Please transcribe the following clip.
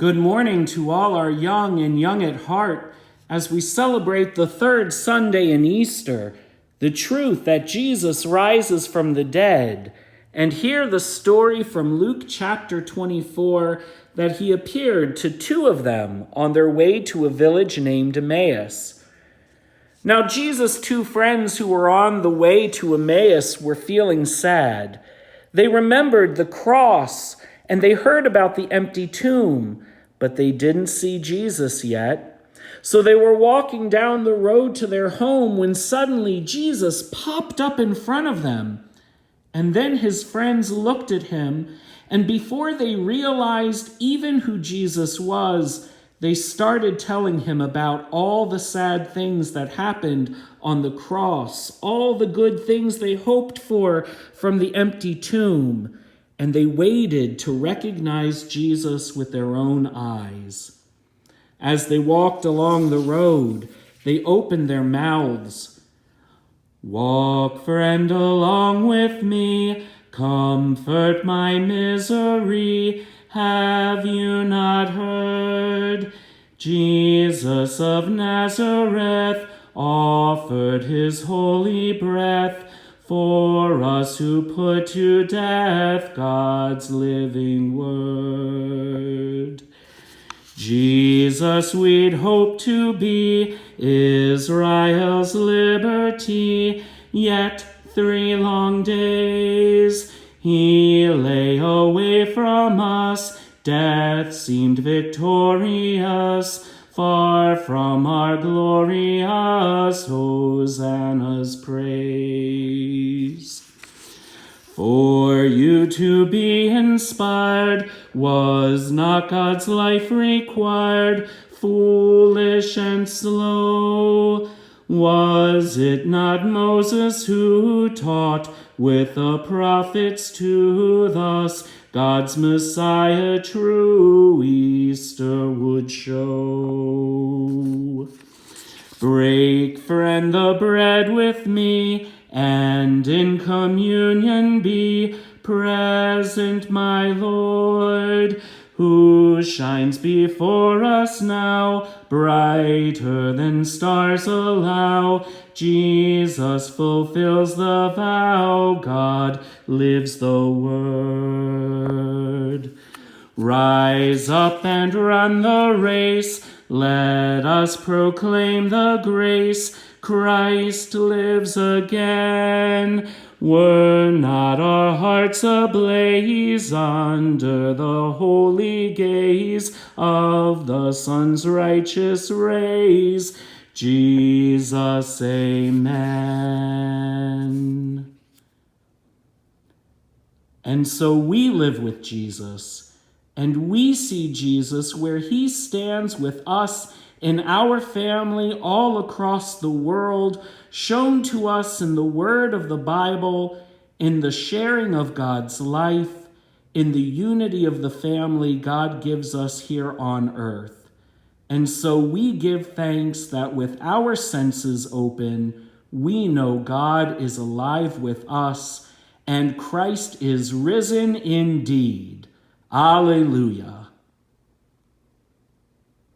Good morning to all our young and young at heart as we celebrate the third Sunday in Easter, the truth that Jesus rises from the dead, and hear the story from Luke chapter 24 that he appeared to two of them on their way to a village named Emmaus. Now Jesus' two friends who were on the way to Emmaus were feeling sad. They remembered the cross and they heard about the empty tomb, but they didn't see Jesus yet. So they were walking down the road to their home when suddenly Jesus popped up in front of them. And then his friends looked at him, and before they realized even who Jesus was, they started telling him about all the sad things that happened on the cross, all the good things they hoped for from the empty tomb. And they waited to recognize Jesus with their own eyes. As they walked along the road, they opened their mouths. "Walk, friend, along with me, comfort my misery. Have you not heard? Jesus of Nazareth offered his holy breath for us who put to death God's living word. Jesus we'd hope to be Israel's liberty, yet 3 long days he lay away from us. Death seemed victorious, far from our glorious hosannas praise. For you to be inspired, was not God's life required, foolish and slow? Was it not Moses who taught with the prophets to thus God's Messiah true Easter would show? Break, friend, the bread with me, and in communion be present, my Lord, who shines before us now, brighter than stars allow. Jesus fulfills the vow, God lives the word. Rise up and run the race, let us proclaim the grace. Christ lives again. Were not our hearts ablaze under the holy gaze of the sun's righteous rays? Jesus, amen. And so we live with Jesus, and we see Jesus where he stands with us in our family all across the world, shown to us in the word of the Bible, in the sharing of God's life, in the unity of the family God gives us here on earth. And so we give thanks that with our senses open, we know God is alive with us and Christ is risen indeed. Alleluia.